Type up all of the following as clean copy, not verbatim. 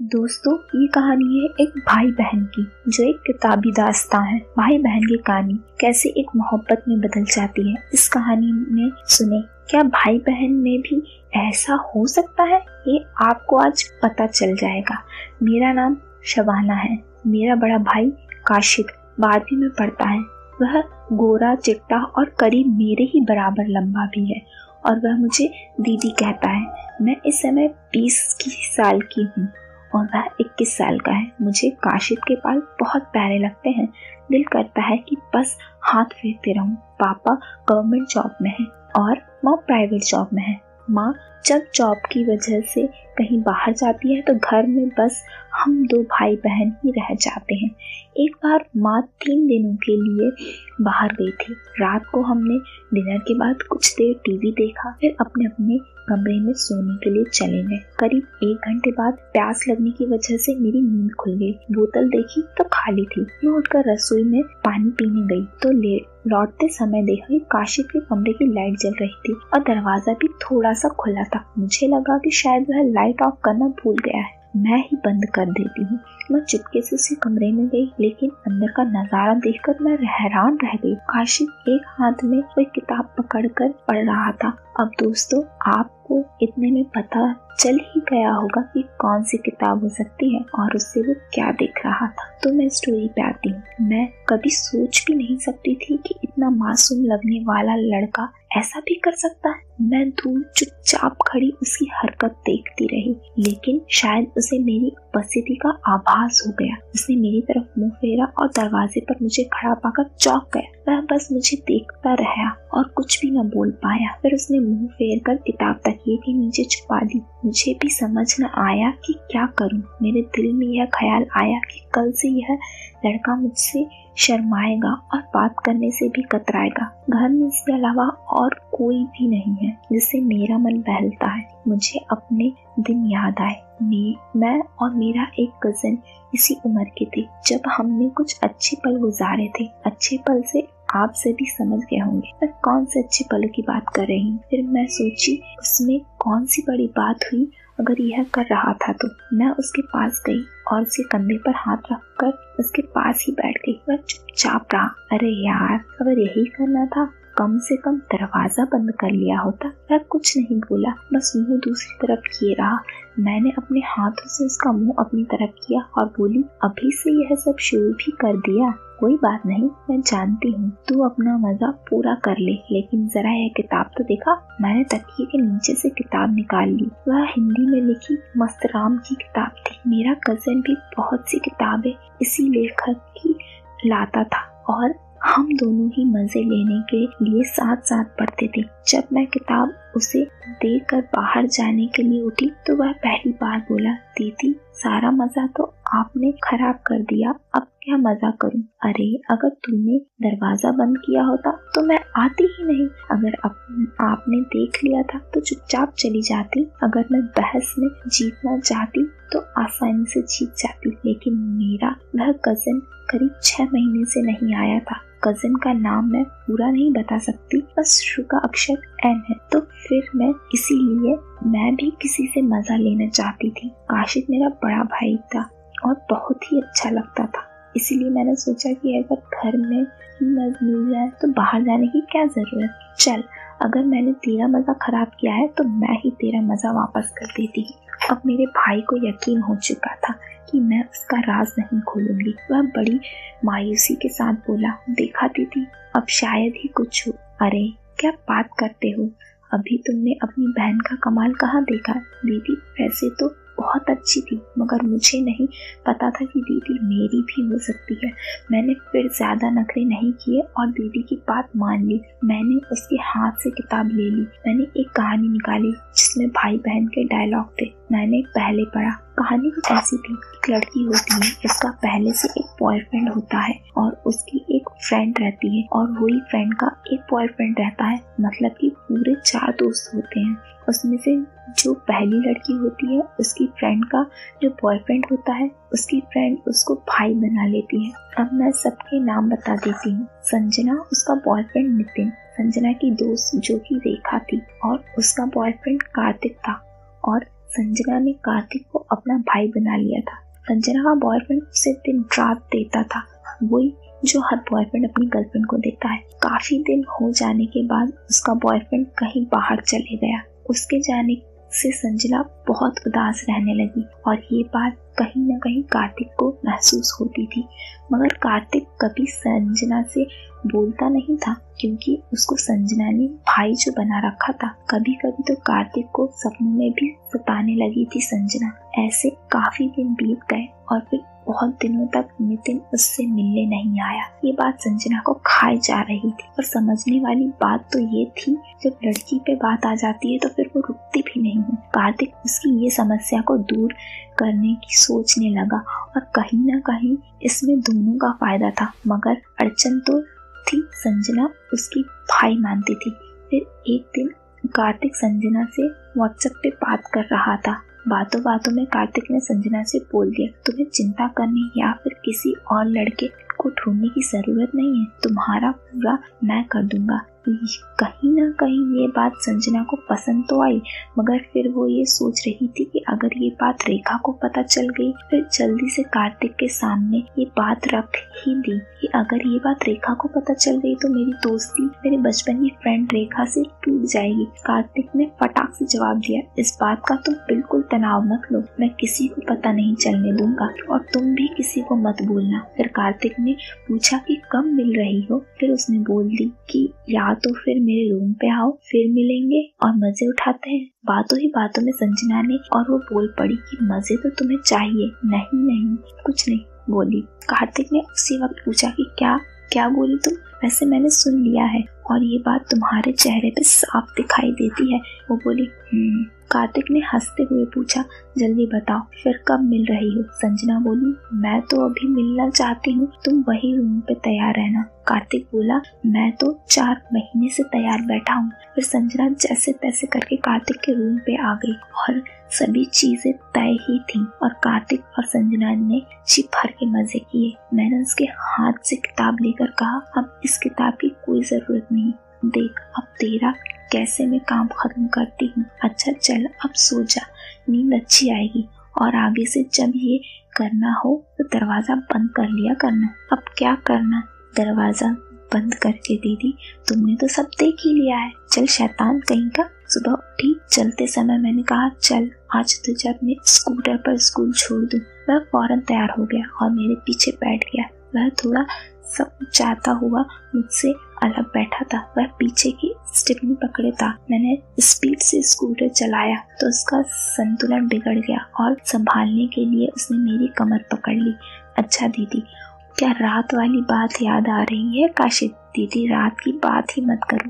दोस्तों, ये कहानी है एक भाई बहन की, जो एक किताबी दास्तां है। भाई बहन की कहानी कैसे एक मोहब्बत में बदल जाती है, इस कहानी में सुने। क्या भाई बहन में भी ऐसा हो सकता है? ये आपको आज पता चल जाएगा। मेरा नाम शबाना है। मेरा बड़ा भाई काशिद 12वीं में पढ़ता है। वह गोरा चिट्टा और करीब मेरे ही बराबर लंबा भी है और वह मुझे दीदी कहता है। मैं इस समय 20 साल की हूँ और वह 21 साल का है। मुझे काशिद के बाल बहुत प्यारे लगते हैं। दिल करता है कि बस हाथ फेरते रहूं। पापा गवर्नमेंट जॉब में है और माँ प्राइवेट जॉब में है। माँ जब जॉब की वजह से कहीं बाहर जाती है तो घर में बस हम दो भाई बहन ही रह जाते हैं। एक बार माँ 3 दिनों के लिए बाहर गई थी। रात को हमने डिनर के बाद कुछ देर टीवी देखा, फिर अपने अपने कमरे में सोने के लिए चले गए। करीब 1 घंटे बाद प्यास लगने की वजह से मेरी नींद खुल गई। बोतल देखी तो खाली थी। मैं उठकर रसोई में पानी पीने गई तो लौटते समय देखा कि काशिद के कमरे की लाइट जल रही थी और दरवाजा भी थोड़ा सा खुला था। मुझे लगा कि शायद वह लाइट ऑफ करना भूल गया है। मैं ही बंद कर देती हूँ। मैं चुपके से उसी कमरे में गई, लेकिन अंदर का नजारा देखकर मैं हैरान रह गई। काशिद एक हाथ में कोई किताब पकड़कर पढ़ रहा था। अब दोस्तों, आपको इतने में पता चल ही गया होगा कि कौन सी किताब हो सकती है और उससे वो क्या देख रहा था। तो मैं स्टोरी पे आती हूँ। मैं कभी सोच भी नहीं सकती थी कि इतना मासूम लगने वाला लड़का ऐसा भी कर सकता है। मैं दूर चुपचाप खड़ी उसकी हरकत देखती रही, लेकिन शायद उसे मेरी उपस्थिति का आभास हो गया। उसने मेरी तरफ मुंह फेरा और दरवाजे पर मुझे खड़ा पाकर चौंक गया। वह बस मुझे देखता रहा और कुछ भी न बोल पाया। फिर उसने मुंह फेर कर किताब तकिए के नीचे छुपा दी। मुझे भी समझ न आया कि क्या करूं। मेरे दिल में यह ख्याल आया कि कल से यह लड़का मुझसे शर्माएगा और बात करने से भी कतराएगा। घर में इसके अलावा और कोई भी नहीं है जिससे मेरा मन बहलता है। मुझे अपने दिन याद आए। मैं और मेरा एक कजिन इसी उम्र के थे जब हमने कुछ अच्छे पल गुजारे थे। अच्छे पल से आप सभी समझ गए होंगे मैं कौन से अच्छे पलों की बात कर रही हूँ। फिर मैं सोची उसमें कौन सी बड़ी बात हुई अगर यह कर रहा था तो। मैं उसके पास गई और उसके कंधे पर हाथ रखकर उसके पास ही बैठ गई। वह चुपचाप रहा। अरे यार, अगर यही करना था कम से कम दरवाजा बंद कर लिया होता। वह कुछ नहीं बोला, बस मुंह दूसरी तरफ किए रहा। मैंने अपने हाथों से उसका मुंह अपनी तरफ किया और बोली, अभी से यह सब शुरू भी कर दिया? कोई बात नहीं, मैं जानती हूँ तू अपना मजा पूरा कर ले, लेकिन जरा यह किताब तो देखा। मैंने तकिए के नीचे से किताब निकाल ली। वह हिंदी में लिखी मस्तराम की किताब थी। मेरा कजिन भी बहुत सी किताबें इसी लेखक की लाता था और हम दोनों ही मजे लेने के लिए साथ साथ पढ़ते थे। जब मैं किताब उसे देकर बाहर जाने के लिए उठी तो वह पहली बार बोला, दीदी सारा मजा तो आपने खराब कर दिया, अब क्या मजा करूं? अरे, अगर तूने दरवाजा बंद किया होता तो मैं आती ही नहीं। अगर आपने देख लिया था तो चुपचाप चली जाती। अगर मैं बहस में जीतना चाहती तो आसानी से जीत जाती, लेकिन मेरा वह कजिन करीब 6 महीने से नहीं आया था। कजिन का नाम मैं पूरा नहीं बता सकती, बस शुरू का अक्षर एन है। तो फिर इसीलिए मैं भी किसी से मजा लेना चाहती थी। काशिद मेरा बड़ा भाई था और बहुत ही अच्छा लगता था। इसीलिए मैंने सोचा कि अगर घर में ही मजा मिल जाए तो बाहर जाने की क्या जरूरत। चल, अगर मैंने तेरा मजा खराब किया है तो मैं ही तेरा मजा वापस कर देती। अब मेरे भाई को यकीन हो चुका था कि मैं उसका राज नहीं खोलूंगी। वह बड़ी मायूसी के साथ बोला, देखा दीदी, अब शायद ही कुछ हो। अरे क्या बात करते हो, अभी तुमने अपनी बहन का कमाल कहाँ देखा? दीदी वैसे तो बहुत अच्छी थी, मगर मुझे नहीं पता था कि दीदी मेरी भी हो सकती है। मैंने फिर ज्यादा नखरे नहीं किए और दीदी की बात मान ली। मैंने उसके हाथ से किताब ले ली। मैंने एक कहानी निकाली जिसमें भाई बहन के डायलॉग थे। मैंने पहले पढ़ा। कहानी कुछ ऐसी थी, एक लड़की होती है, उसका पहले से एक बॉयफ्रेंड होता है और उसकी एक फ्रेंड रहती है और वही फ्रेंड का एक बॉयफ्रेंड रहता है। मतलब कि पूरे 4 दोस्त होते हैं। उसमें से जो पहली लड़की होती है, उसकी फ्रेंड का जो बॉयफ्रेंड होता है, उसकी फ्रेंड उसको भाई बना लेती है। अब मैं सबके नाम बता देती हूँ। संजना, उसका बॉयफ्रेंड नितिन, संजना की दोस्त जो कि रेखा थी और उसका बॉयफ्रेंड कार्तिक था, और संजना ने कार्तिक को अपना भाई बना लिया था। संजना का बॉयफ्रेंड उसे दिन रात देता था, वही जो हर बॉयफ्रेंड अपनी गर्लफ्रेंड को देता है। काफी दिन हो जाने के बाद उसका बॉयफ्रेंड कहीं बाहर चले गया। उसके जाने से संजना बहुत उदास रहने लगी और ये बात कहीं न कहीं कार्तिक को महसूस होती थी, मगर कार्तिक कभी संजना से बोलता नहीं था क्योंकि उसको संजना ने भाई जो बना रखा था। कभी कभी तो कार्तिक को सपनों में भी सताने लगी थी संजना। ऐसे काफी दिन बीत गए और फिर बहुत दिनों तक नितिन उससे मिलने नहीं आया। ये बात संजना को खाई जा रही थी और समझने वाली बात तो ये थी, जब लड़की पे बात आ जाती है तो फिर वो रुकती भी नहीं है। कार्तिक उसकी ये समस्या को दूर करने की सोचने लगा और कहीं ना कहीं इसमें दोनों का फायदा था, मगर अड़चन तो थी, संजना उसकी भाई मानती थी। फिर एक दिन कार्तिक संजना से व्हाट्सएप पे बात कर रहा था। बातों बातों में कार्तिक ने संजना से बोल दिया, तुम्हें चिंता करने या फिर किसी और लड़के को ढूंढने की जरूरत नहीं है, तुम्हारा पूरा मैं कर दूंगा। कहीं ना कहीं ये बात संजना को पसंद तो आई, मगर फिर वो ये सोच रही थी कि अगर ये बात रेखा को पता चल गई, फिर जल्दी से कार्तिक के सामने ये बात रख ही दी कि अगर ये बात रेखा को पता चल गई तो मेरी दोस्ती मेरे बचपन की फ्रेंड रेखा से टूट जाएगी। कार्तिक ने फटाक से जवाब दिया, इस बात का तुम बिल्कुल तनाव मत लो, मैं किसी को पता नहीं चलने दूंगा और तुम भी किसी को मत बोलना। फिर कार्तिक ने पूछा कि कब मिल रही हो? फिर उसने बोल दी कि या तो फिर मेरे रूम पे आओ, फिर मिलेंगे और मजे उठाते हैं। बातों ही बातों में संजना ने और वो बोल पड़ी कि मजे तो तुम्हें चाहिए। नहीं नहीं कुछ नहीं बोली। कार्तिक ने उसी वक्त पूछा कि क्या बोली तुम? वैसे मैंने सुन लिया है और ये बात तुम्हारे चेहरे पे साफ दिखाई देती है। वो बोली कार्तिक ने हंसते हुए पूछा, जल्दी बताओ फिर कब मिल रही हो? संजना बोली, मैं तो अभी मिलना चाहती हूँ, तुम वही रूम पे तैयार रहना। कार्तिक बोला, मैं तो 4 महीने से तैयार बैठा हूँ। फिर संजना जैसे तैसे करके कार्तिक के रूम पे आ गई और सभी चीजें तय ही थी और कार्तिक और संजना ने जी भर के मजे किए। मैंने उसके हाथ से किताब लेकर कहा, अब इस किताब की कोई जरूरत नहीं, देख अब तेरा कैसे मैं काम खत्म करती हूँ। अच्छा चल अब सो जा, नींद अच्छी आएगी और आगे से जब ये करना हो तो दरवाजा बंद कर लिया करना। अब क्या करना? दरवाजा बंद करके दीदी, तुमने तो सब देख ही लिया है, चल शैतान कहीं का। सुबह उठी, चलते समय मैंने कहा चल आज तुझे अपने स्कूटर पर स्कूल छोड़ दूं। वह फौरन तैयार हो गया और मेरे पीछे बैठ गया। वह थोड़ा सब चाहता हुआ मुझसे अलग बैठा था। वह पीछे की स्टिपनी पकड़े था। मैंने स्पीड से स्कूटर चलाया तो उसका संतुलन बिगड़ गया और संभालने के लिए उसने मेरी कमर पकड़ ली। अच्छा दीदी, क्या रात वाली बात याद आ रही है? काश दीदी रात की बात ही मत करो,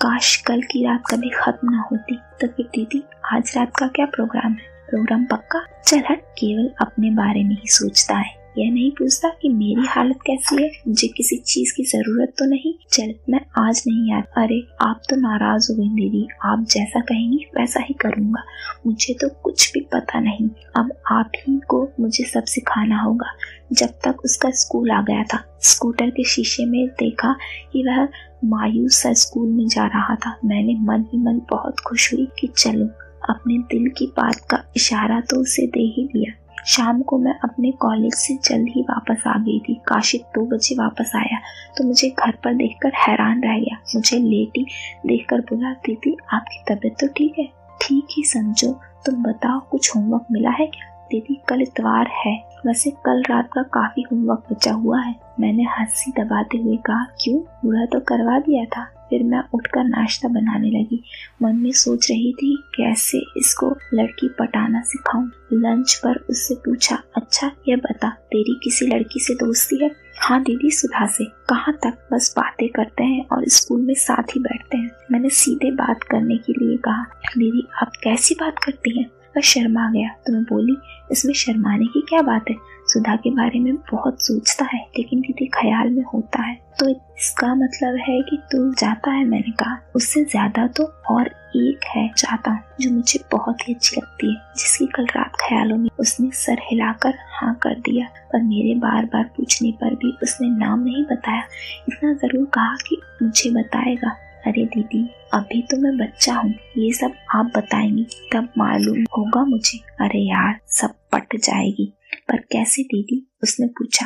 काश कल की रात कभी खत्म ना होती। तो फिर दीदी आज रात का क्या प्रोग्राम है? प्रोग्राम पक्का? चल हट, केवल अपने बारे में ही सोचता है, यह नहीं पूछता कि मेरी हालत कैसी है, मुझे किसी चीज की जरूरत तो नहीं। चल मैं आज नहीं यार। अरे आप तो नाराज हो गई दीदी, आप जैसा कहेंगी वैसा ही करूँगा, मुझे तो कुछ भी पता नहीं, अब आप ही को मुझे सब सिखाना होगा। जब तक उसका स्कूल आ गया था, स्कूटर के शीशे में देखा कि वह मायूस सा स्कूल में जा रहा था। मैंने मन ही मन बहुत खुश हुई कि चलो अपने दिल की बात का इशारा तो उसे दे ही दिया। शाम को मैं अपने कॉलेज से जल्द ही वापस आ गई थी। काशिफ 2 बजे वापस आया तो मुझे घर पर देखकर हैरान रह गया। मुझे लेटी देखकर बोला, दीदी आपकी तबीयत तो ठीक है? ठीक ही समझो, तुम बताओ कुछ होमवर्क मिला है क्या? दीदी कल इतवार है, वैसे कल रात का काफी होमवर्क बचा हुआ है। मैंने हंसी दबाते हुए कहा, क्यों? पूरा तो करवा दिया था। फिर मैं उठकर नाश्ता बनाने लगी। मन में सोच रही थी कैसे इसको लड़की पटाना सिखाऊं। लंच पर उससे पूछा, अच्छा ये बता तेरी किसी लड़की से दोस्ती है? हाँ दीदी सुधा से। कहाँ तक? बस बातें करते हैं और स्कूल में साथ ही बैठते हैं। मैंने सीधे बात करने के लिए कहा, दीदी आप कैसी बात करती हैं? वह शर्मा गया तो मैं बोली, इसमें शर्माने की क्या बात है, सुधा के बारे में बहुत सोचता है लेकिन दीदी ख्याल में होता है तो इसका मतलब है कि तू जाता है? मैंने कहा, उससे ज्यादा तो और एक है जाता हूँ जो मुझे बहुत ही अच्छी लगती है, जिसकी कल रात ख्यालों में। उसने सर हिलाकर हाँ कर दिया, पर मेरे बार बार पूछने पर भी उसने नाम नहीं बताया। इतना जरूर कहा कि मुझे बताएगा। अरे दीदी, अभी तो मैं बच्चा हूँ, ये सब आप बताएंगी तब मालूम होगा मुझे। अरे यार, सब पट जाएगी। पर कैसे दीदी, उसने पूछा।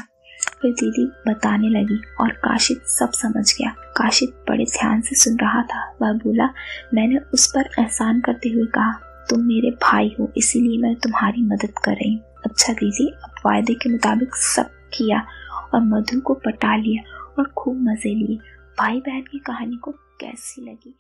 फिर दीदी बताने लगी और काशिद सब समझ गया। काशिद बड़े ध्यान से सुन रहा था। वह बोला, मैंने उस पर एहसान करते हुए कहा, तुम मेरे भाई हो, इसीलिए मैं तुम्हारी मदद कर रही हूँ। अच्छा दीदी, अब वायदे के मुताबिक सब किया और मधु को पटा लिया और खूब मजे लिए। भाई बहन की कहानी को कैसी लगी